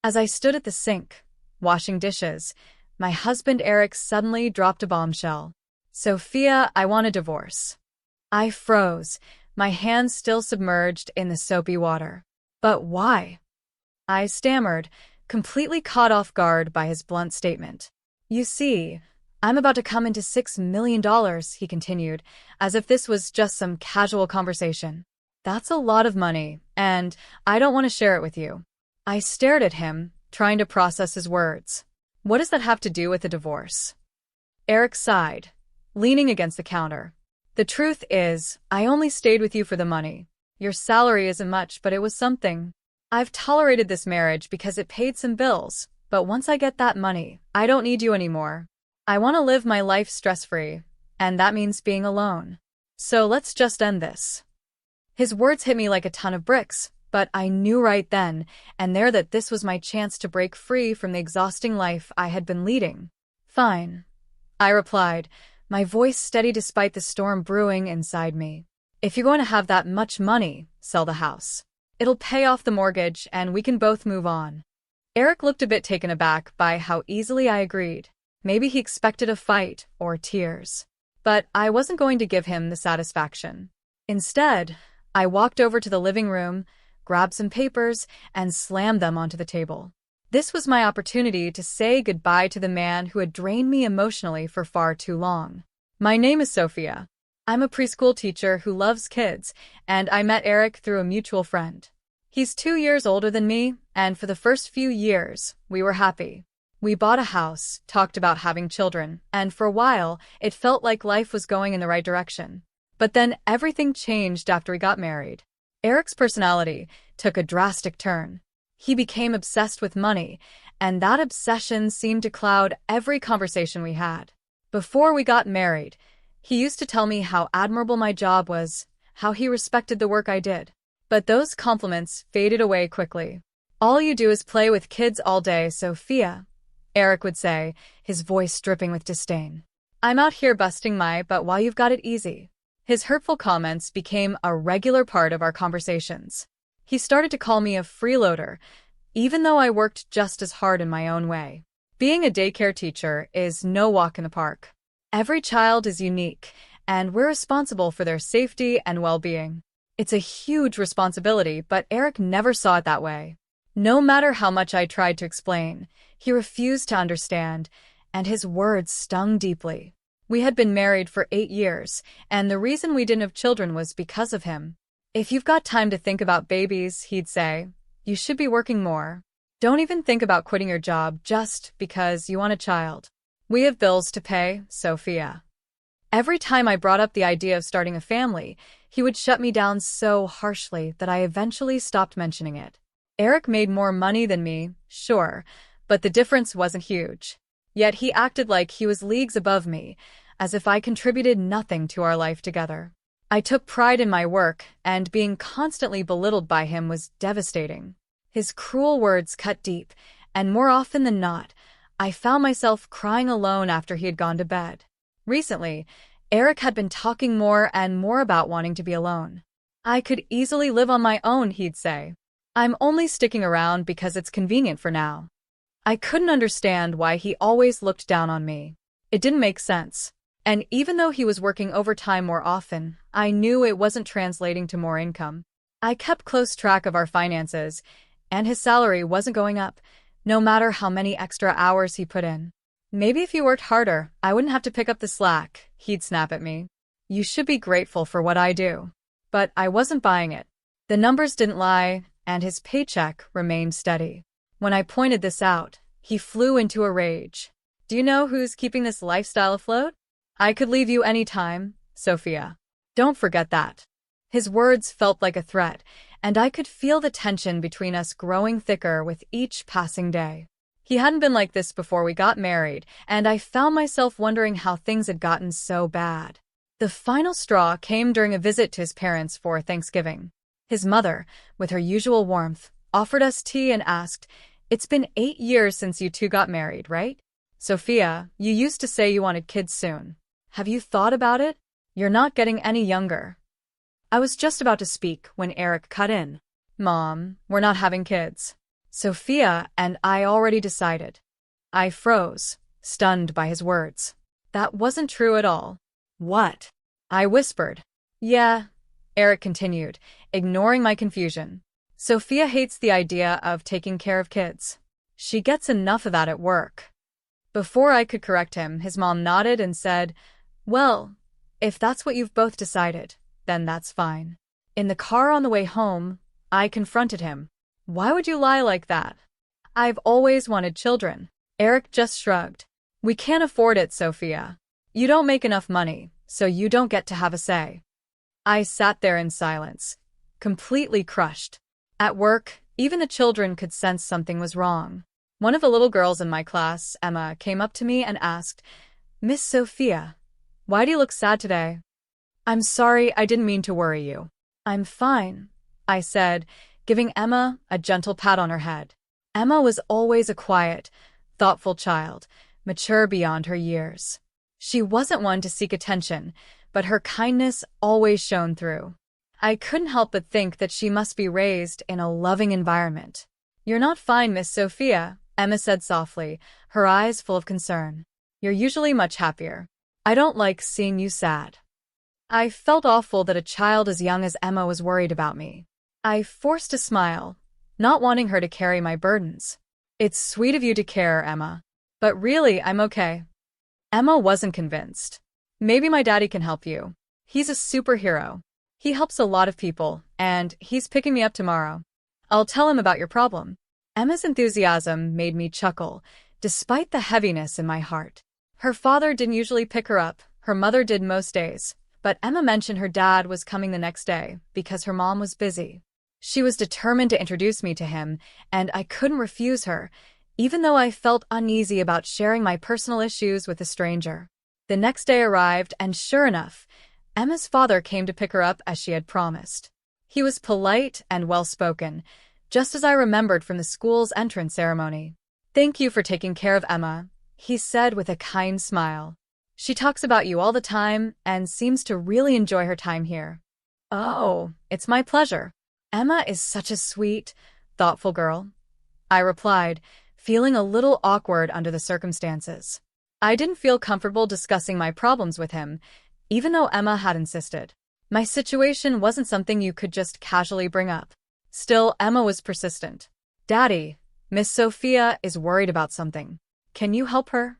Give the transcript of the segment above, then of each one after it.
As I stood at the sink, washing dishes, my husband Eric suddenly dropped a bombshell. "Sophia, I want a divorce." I froze, my hands still submerged in the soapy water. "But why?" I stammered, completely caught off guard by his blunt statement. "You see, I'm about to come into $6 million, he continued, as if this was just some casual conversation. "That's a lot of money, and I don't want to share it with you." I stared at him, trying to process his words. "What does that have to do with a divorce?" Eric sighed, leaning against the counter. "The truth is, I only stayed with you for the money. Your salary isn't much, but it was something. I've tolerated this marriage because it paid some bills, but once I get that money, I don't need you anymore. I want to live my life stress-free, and that means being alone. So let's just end this." His words hit me like a ton of bricks, but I knew right then and there that this was my chance to break free from the exhausting life I had been leading. "Fine," I replied, my voice steady despite the storm brewing inside me. "If you're going to have that much money, sell the house. It'll pay off the mortgage and we can both move on." Eric looked a bit taken aback by how easily I agreed. Maybe he expected a fight or tears. But I wasn't going to give him the satisfaction. Instead, I walked over to the living room, grabbed some papers, and slammed them onto the table. This was my opportunity to say goodbye to the man who had drained me emotionally for far too long. "My name is Sophia. I'm a preschool teacher who loves kids, and I met Eric through a mutual friend. He's 2 years older than me, and for the first few years, we were happy. We bought a house, talked about having children, and for a while, it felt like life was going in the right direction. But then everything changed after we got married. Eric's personality took a drastic turn. He became obsessed with money, and that obsession seemed to cloud every conversation we had. Before we got married, he used to tell me how admirable my job was, how he respected the work I did. But those compliments faded away quickly. "All you do is play with kids all day, Sophia," Eric would say, his voice dripping with disdain. "I'm out here busting my butt while you've got it easy." His hurtful comments became a regular part of our conversations. He started to call me a freeloader, even though I worked just as hard in my own way. Being a daycare teacher is no walk in the park. Every child is unique, and we're responsible for their safety and well-being. It's a huge responsibility, but Eric never saw it that way. No matter how much I tried to explain, he refused to understand, and his words stung deeply. We had been married for 8 years, and the reason we didn't have children was because of him. "If you've got time to think about babies," he'd say, "you should be working more. Don't even think about quitting your job just because you want a child. We have bills to pay, Sophia." Every time I brought up the idea of starting a family, he would shut me down so harshly that I eventually stopped mentioning it. Eric made more money than me, sure, but the difference wasn't huge. Yet he acted like he was leagues above me, as if I contributed nothing to our life together. I took pride in my work, and being constantly belittled by him was devastating. His cruel words cut deep, and more often than not, I found myself crying alone after he had gone to bed. Recently, Eric had been talking more and more about wanting to be alone. "I could easily live on my own," he'd say. "I'm only sticking around because it's convenient for now." I couldn't understand why he always looked down on me. It didn't make sense. And even though he was working overtime more often, I knew it wasn't translating to more income. I kept close track of our finances, and his salary wasn't going up, no matter how many extra hours he put in. "Maybe if you worked harder, I wouldn't have to pick up the slack," he'd snap at me. "You should be grateful for what I do." But I wasn't buying it. The numbers didn't lie, and his paycheck remained steady. When I pointed this out, he flew into a rage. "Do you know who's keeping this lifestyle afloat? I could leave you any time, Sophia. Don't forget that." His words felt like a threat, and I could feel the tension between us growing thicker with each passing day. He hadn't been like this before we got married, and I found myself wondering how things had gotten so bad. The final straw came during a visit to his parents for Thanksgiving. His mother, with her usual warmth, offered us tea and asked, "It's been 8 years since you two got married, right? Sophia, you used to say you wanted kids soon. Have you thought about it? You're not getting any younger." I was just about to speak when Eric cut in. "Mom, we're not having kids." Sophia and I already decided. I froze, stunned by his words. That wasn't true at all. What? I whispered. Yeah, Eric continued, ignoring my confusion. Sophia hates the idea of taking care of kids. She gets enough of that at work. Before I could correct him, his mom nodded and said, Well, if that's what you've both decided, then that's fine. In the car on the way home, I confronted him. Why would you lie like that? I've always wanted children. Eric just shrugged. We can't afford it, Sophia. You don't make enough money, so you don't get to have a say. I sat there in silence, completely crushed. At work, even the children could sense something was wrong. One of the little girls in my class, Emma, came up to me and asked, Miss Sophia, why do you look sad today? I'm sorry, I didn't mean to worry you. I'm fine, I said, giving Emma a gentle pat on her head. Emma was always a quiet, thoughtful child, mature beyond her years. She wasn't one to seek attention, but her kindness always shone through. I couldn't help but think that she must be raised in a loving environment. You're not fine, Miss Sophia, Emma said softly, her eyes full of concern. You're usually much happier. I don't like seeing you sad. I felt awful that a child as young as Emma was worried about me. I forced a smile, not wanting her to carry my burdens. It's sweet of you to care, Emma. But really, I'm okay. Emma wasn't convinced. Maybe my daddy can help you. He's a superhero. He helps a lot of people, and he's picking me up tomorrow. I'll tell him about your problem. Emma's enthusiasm made me chuckle, despite the heaviness in my heart. Her father didn't usually pick her up, her mother did most days, but Emma mentioned her dad was coming the next day because her mom was busy. She was determined to introduce me to him, and I couldn't refuse her, even though I felt uneasy about sharing my personal issues with a stranger. The next day arrived, and sure enough, Emma's father came to pick her up as she had promised. He was polite and well-spoken, just as I remembered from the school's entrance ceremony. Thank you for taking care of Emma, he said with a kind smile. She talks about you all the time and seems to really enjoy her time here. Oh, it's my pleasure. Emma is such a sweet, thoughtful girl, I replied, feeling a little awkward under the circumstances. I didn't feel comfortable discussing my problems with him, even though Emma had insisted. My situation wasn't something you could just casually bring up. Still, Emma was persistent. Daddy, Miss Sophia is worried about something. Can you help her?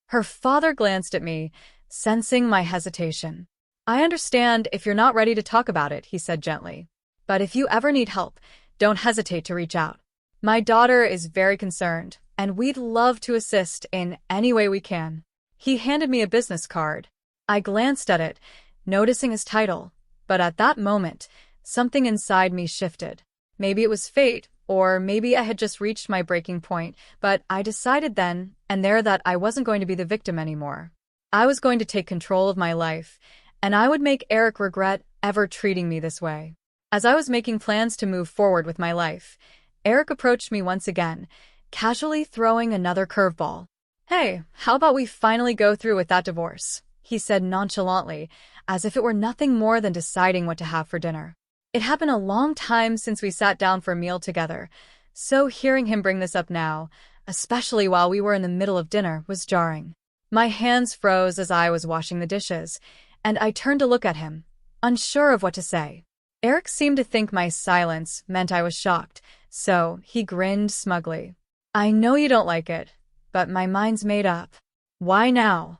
Her father glanced at me, sensing my hesitation. I understand if you're not ready to talk about it, he said gently. But if you ever need help, don't hesitate to reach out. My daughter is very concerned, and we'd love to assist in any way we can. He handed me a business card. I glanced at it, noticing his title, but at that moment, something inside me shifted. Maybe it was fate, or maybe I had just reached my breaking point, but I decided then and there that I wasn't going to be the victim anymore. I was going to take control of my life, and I would make Eric regret ever treating me this way. As I was making plans to move forward with my life, Eric approached me once again, casually throwing another curveball. Hey, how about we finally go through with that divorce? He said nonchalantly, as if it were nothing more than deciding what to have for dinner. It had been a long time since we sat down for a meal together, so hearing him bring this up now, especially while we were in the middle of dinner, was jarring. My hands froze as I was washing the dishes, and I turned to look at him, unsure of what to say. Eric seemed to think my silence meant I was shocked, so he grinned smugly. I know you don't like it, but my mind's made up. Why now?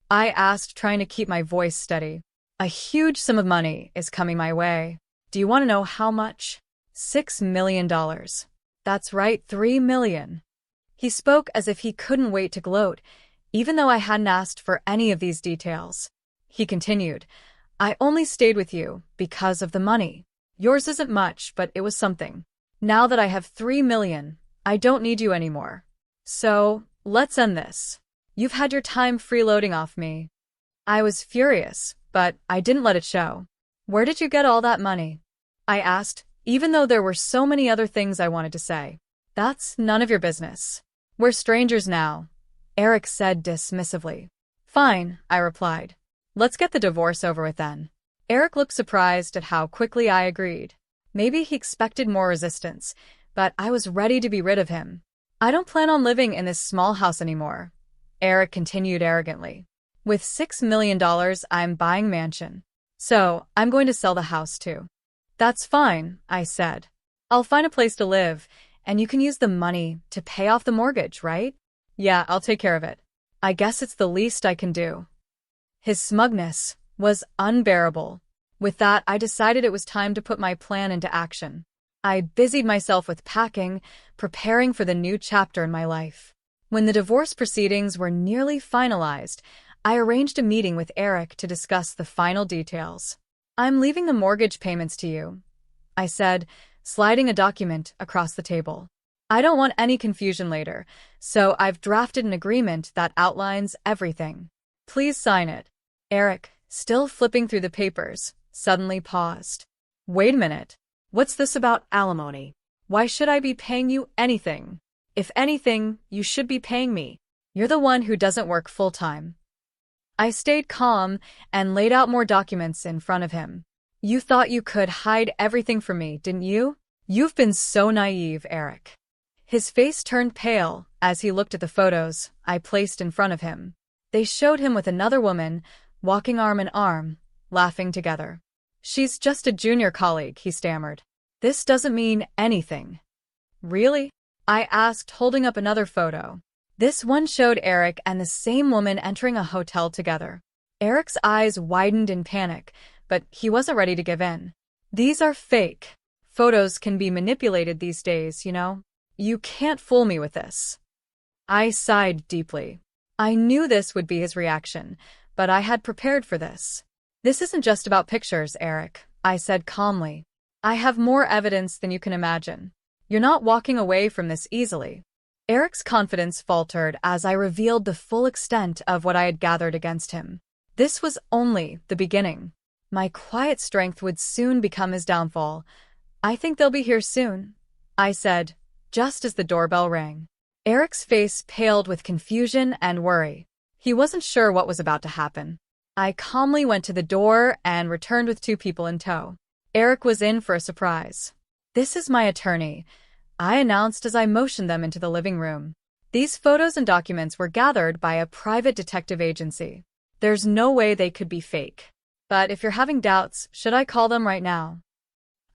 I asked, trying to keep my voice steady. A huge sum of money is coming my way. Do you want to know how much? $6 million. That's right, $3 million. He spoke as if he couldn't wait to gloat, even though I hadn't asked for any of these details. He continued, I only stayed with you because of the money. Yours isn't much, but it was something. Now that I have $3 million, I don't need you anymore. So, let's end this. You've had your time freeloading off me. I was furious, but I didn't let it show. Where did you get all that money? I asked, even though there were so many other things I wanted to say. That's none of your business. We're strangers now, Eric said dismissively. Fine, I replied. Let's get the divorce over with then. Eric looked surprised at how quickly I agreed. Maybe he expected more resistance, but I was ready to be rid of him. I don't plan on living in this small house anymore, Eric continued arrogantly. With $6 million, I'm buying mansion. So, I'm going to sell the house too. That's fine, I said. I'll find a place to live, and you can use the money to pay off the mortgage, right? Yeah, I'll take care of it. I guess it's the least I can do. His smugness was unbearable. With that, I decided it was time to put my plan into action. I busied myself with packing, preparing for the new chapter in my life. When the divorce proceedings were nearly finalized, I arranged a meeting with Eric to discuss the final details. I'm leaving the mortgage payments to you, I said, sliding a document across the table. I don't want any confusion later, so I've drafted an agreement that outlines everything. Please sign it. Eric, still flipping through the papers, suddenly paused. Wait a minute. What's this about alimony? Why should I be paying you anything? If anything, you should be paying me. You're the one who doesn't work full-time. I stayed calm and laid out more documents in front of him. You thought you could hide everything from me, didn't you? You've been so naive, Eric. His face turned pale as he looked at the photos I placed in front of him. They showed him with another woman, walking arm in arm, laughing together. She's just a junior colleague, he stammered. This doesn't mean anything. Really? I asked, holding up another photo. This one showed Eric and the same woman entering a hotel together. Eric's eyes widened in panic, but he wasn't ready to give in. These are fake. Photos can be manipulated these days, you know? You can't fool me with this. I sighed deeply. I knew this would be his reaction, but I had prepared for this. This isn't just about pictures, Eric, I said calmly. I have more evidence than you can imagine. You're not walking away from this easily. Eric's confidence faltered as I revealed the full extent of what I had gathered against him. This was only the beginning. My quiet strength would soon become his downfall. I think they'll be here soon, I said, just as the doorbell rang. Eric's face paled with confusion and worry. He wasn't sure what was about to happen. I calmly went to the door and returned with 2 people in tow. Eric was in for a surprise. This is my attorney, I announced as I motioned them into the living room. These photos and documents were gathered by a private detective agency. There's no way they could be fake. But if you're having doubts, should I call them right now?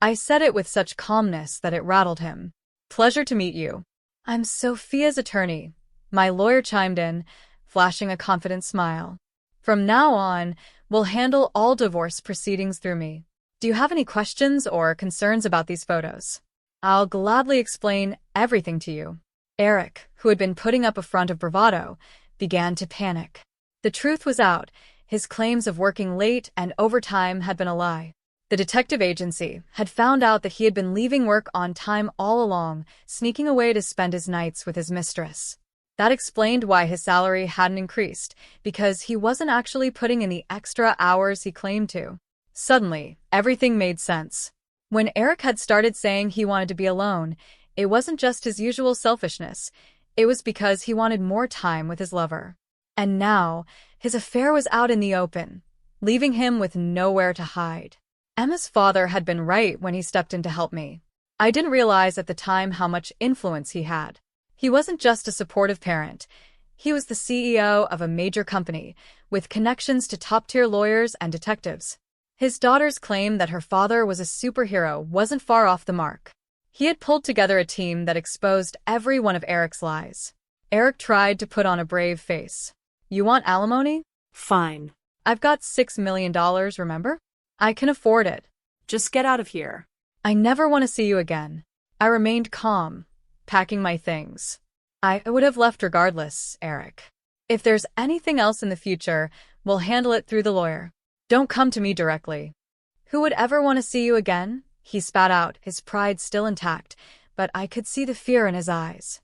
I said it with such calmness that it rattled him. Pleasure to meet you. I'm Sophia's attorney, my lawyer chimed in, flashing a confident smile. From now on, we'll handle all divorce proceedings through me. Do you have any questions or concerns about these photos? I'll gladly explain everything to you. Eric, who had been putting up a front of bravado, began to panic. The truth was out. His claims of working late and overtime had been a lie. The detective agency had found out that he had been leaving work on time all along, sneaking away to spend his nights with his mistress. That explained why his salary hadn't increased, because he wasn't actually putting in the extra hours he claimed to. Suddenly, everything made sense. When Eric had started saying he wanted to be alone, it wasn't just his usual selfishness. It was because he wanted more time with his lover. And now, his affair was out in the open, leaving him with nowhere to hide. Emma's father had been right when he stepped in to help me. I didn't realize at the time how much influence he had. He wasn't just a supportive parent. He was the CEO of a major company, with connections to top-tier lawyers and detectives. His daughter's claim that her father was a superhero wasn't far off the mark. He had pulled together a team that exposed every one of Eric's lies. Eric tried to put on a brave face. You want alimony? Fine. I've got $6 million, remember? I can afford it. Just get out of here. I never want to see you again. I remained calm, packing my things. I would have left regardless, Eric. If there's anything else in the future, we'll handle it through the lawyer. Don't come to me directly. Who would ever want to see you again? He spat out, his pride still intact, but I could see the fear in his eyes.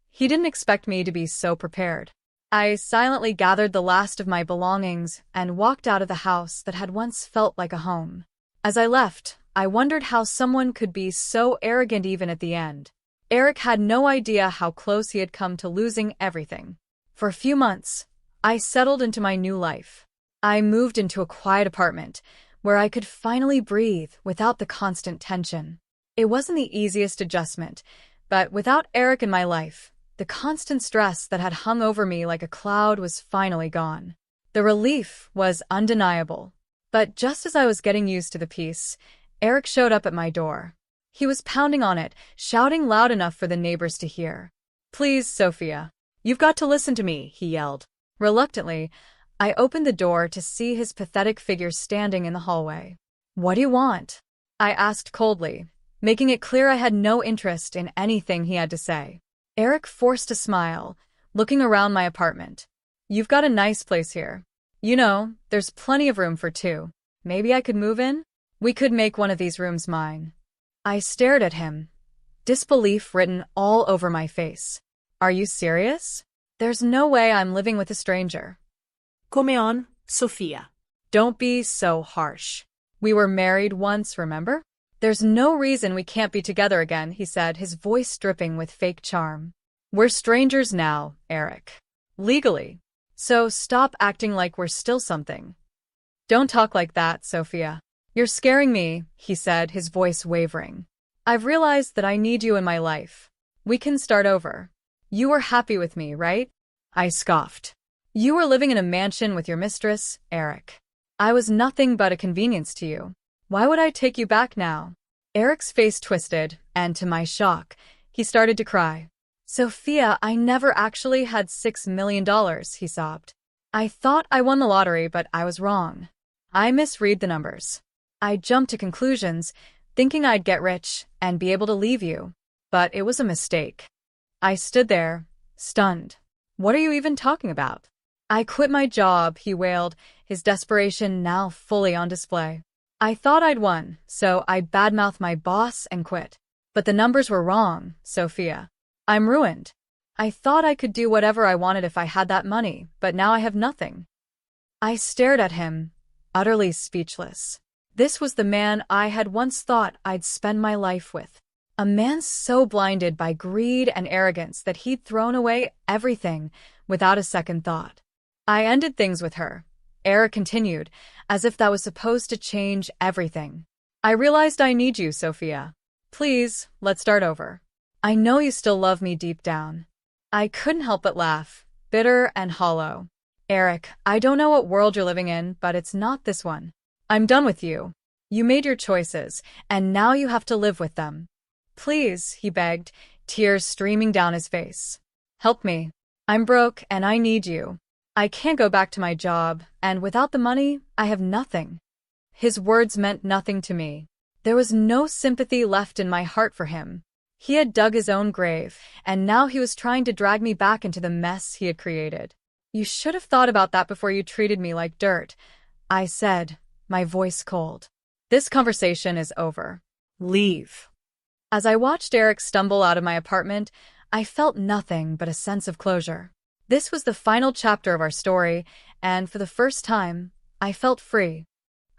He didn't expect me to be so prepared. I silently gathered the last of my belongings and walked out of the house that had once felt like a home. As I left, I wondered how someone could be so arrogant even at the end. Eric had no idea how close he had come to losing everything. For a few months, I settled into my new life. I moved into a quiet apartment where I could finally breathe without the constant tension. It wasn't the easiest adjustment, But without Eric in my life, the constant stress that had hung over me like a cloud was finally gone. The relief was undeniable. But just as I was getting used to the peace, Eric showed up at my door. He was pounding on it, shouting loud enough for the neighbors to hear. "Please, Sophia. You've got to listen to me," he yelled. Reluctantly, I opened the door to see his pathetic figure standing in the hallway. "What do you want?" I asked coldly, making it clear I had no interest in anything he had to say. Eric forced a smile, looking around my apartment. "You've got a nice place here. You know, there's plenty of room for two. Maybe I could move in? We could make one of these rooms mine." I stared at him, disbelief written all over my face. "Are you serious? There's no way I'm living with a stranger." Come on, Sophia. "Don't be so harsh. We were married once, remember? There's no reason we can't be together again," he said, his voice dripping with fake charm. "We're strangers now, Eric. Legally. So stop acting like we're still something." "Don't talk like that, Sophia. You're scaring me," he said, his voice wavering. "I've realized that I need you in my life. We can start over. You were happy with me, right?" I scoffed. "You were living in a mansion with your mistress, Eric. I was nothing but a convenience to you. Why would I take you back now?" Eric's face twisted, and to my shock, he started to cry. "Sophia, I never actually had $6 million, he sobbed. "I thought I won the lottery, but I was wrong. I misread the numbers. I jumped to conclusions, thinking I'd get rich and be able to leave you. But it was a mistake." I stood there, stunned. "What are you even talking about?" "I quit my job," he wailed, his desperation now fully on display. "I thought I'd won, so I badmouthed my boss and quit. But the numbers were wrong, Sophia. I'm ruined. I thought I could do whatever I wanted if I had that money, but now I have nothing." I stared at him, utterly speechless. This was the man I had once thought I'd spend my life with. A man so blinded by greed and arrogance that he'd thrown away everything without a second thought. "I ended things with her," Eric continued, as if that was supposed to change everything. "I realized I need you, Sophia. Please, let's start over. I know you still love me deep down." I couldn't help but laugh, bitter and hollow. "Eric, I don't know what world you're living in, but it's not this one. I'm done with you. You made your choices, and now you have to live with them. Please," he begged, tears streaming down his face. "Help me. I'm broke, and I need you. I can't go back to my job, and without the money, I have nothing." His words meant nothing to me. There was no sympathy left in my heart for him. He had dug his own grave, and now he was trying to drag me back into the mess he had created. "You should have thought about that before you treated me like dirt," I said, my voice cold. "This conversation is over. Leave." As I watched Eric stumble out of my apartment, I felt nothing but a sense of closure. This was the final chapter of our story, and for the first time, I felt free.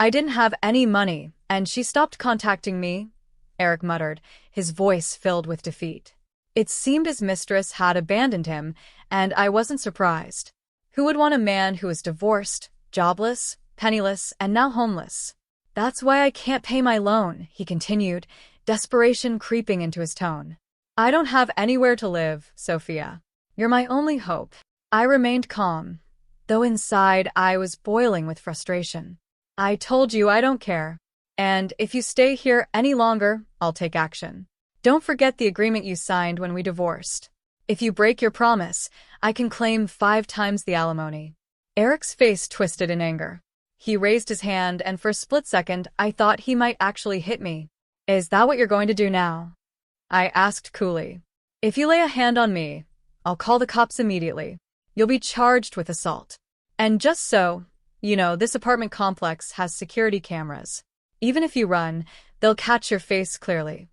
"I didn't have any money, and she stopped contacting me," Eric muttered, his voice filled with defeat. It seemed his mistress had abandoned him, and I wasn't surprised. Who would want a man who was divorced, jobless, penniless, and now homeless? "That's why I can't pay my loan," he continued, desperation creeping into his tone. "I don't have anywhere to live, Sophia. You're my only hope." I remained calm, though inside I was boiling with frustration. "I told you I don't care. And if you stay here any longer, I'll take action. Don't forget the agreement you signed when we divorced. If you break your promise, I can claim 5 times the alimony." Eric's face twisted in anger. He raised his hand, and for a split second, I thought he might actually hit me. "Is that what you're going to do now?" I asked coolly. "If you lay a hand on me, I'll call the cops immediately. You'll be charged with assault. And just so, you know, this apartment complex has security cameras. Even if you run, they'll catch your face clearly."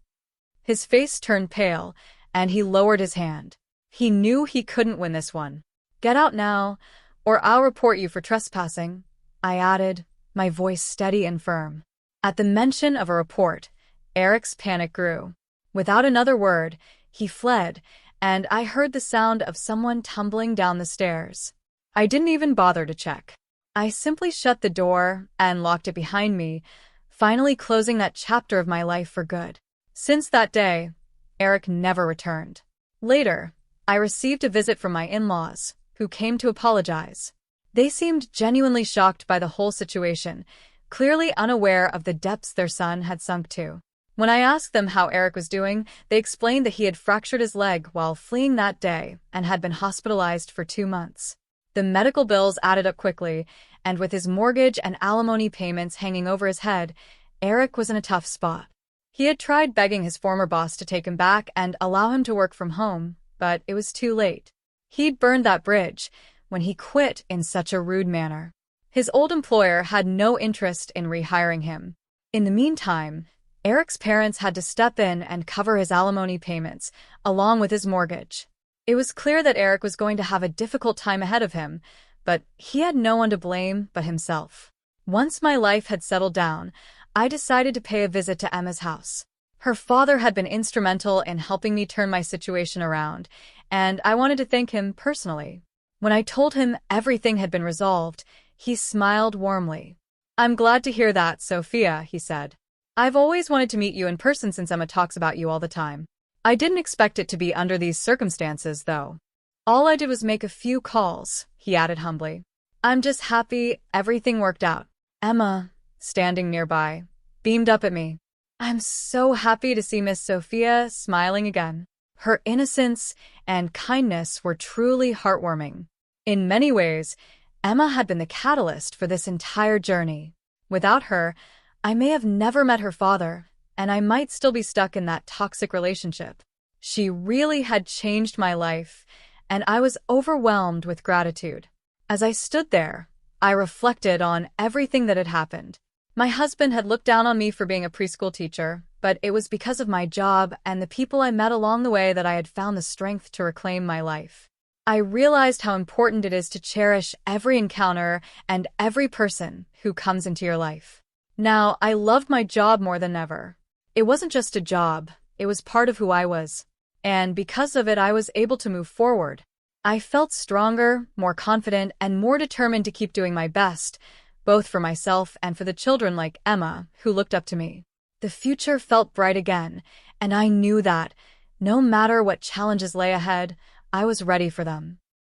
His face turned pale, and he lowered his hand. He knew he couldn't win this one. "Get out now, or I'll report you for trespassing," I added, my voice steady and firm. At the mention of a report, Eric's panic grew. Without another word, he fled, and I heard the sound of someone tumbling down the stairs. I didn't even bother to check. I simply shut the door and locked it behind me, finally closing that chapter of my life for good. Since that day, Eric never returned. Later, I received a visit from my in-laws, who came to apologize. They seemed genuinely shocked by the whole situation, clearly unaware of the depths their son had sunk to. When I asked them how Eric was doing, they explained that he had fractured his leg while fleeing that day and had been hospitalized for 2 months. The medical bills added up quickly, and with his mortgage and alimony payments hanging over his head, Eric was in a tough spot. He had tried begging his former boss to take him back and allow him to work from home, but it was too late. He'd burned that bridge when he quit in such a rude manner. His old employer had no interest in rehiring him. In the meantime, Eric's parents had to step in and cover his alimony payments, along with his mortgage. It was clear that Eric was going to have a difficult time ahead of him, but he had no one to blame but himself. Once my life had settled down, I decided to pay a visit to Emma's house. Her father had been instrumental in helping me turn my situation around, and I wanted to thank him personally. When I told him everything had been resolved, he smiled warmly. "I'm glad to hear that, Sophia," he said. "I've always wanted to meet you in person since Emma talks about you all the time. I didn't expect it to be under these circumstances, though. All I did was make a few calls," he added humbly. "I'm just happy everything worked out." Emma, standing nearby, beamed up at me. "I'm so happy to see Miss Sophia smiling again." Her innocence and kindness were truly heartwarming. In many ways, Emma had been the catalyst for this entire journey. Without her, I may have never met her father, and I might still be stuck in that toxic relationship. She really had changed my life, and I was overwhelmed with gratitude. As I stood there, I reflected on everything that had happened. My husband had looked down on me for being a preschool teacher, but it was because of my job and the people I met along the way that I had found the strength to reclaim my life. I realized how important it is to cherish every encounter and every person who comes into your life. Now, I loved my job more than ever. It wasn't just a job, it was part of who I was. And because of it, I was able to move forward. I felt stronger, more confident, and more determined to keep doing my best, both for myself and for the children like Emma, who looked up to me. The future felt bright again, and I knew that, no matter what challenges lay ahead, I was ready for them.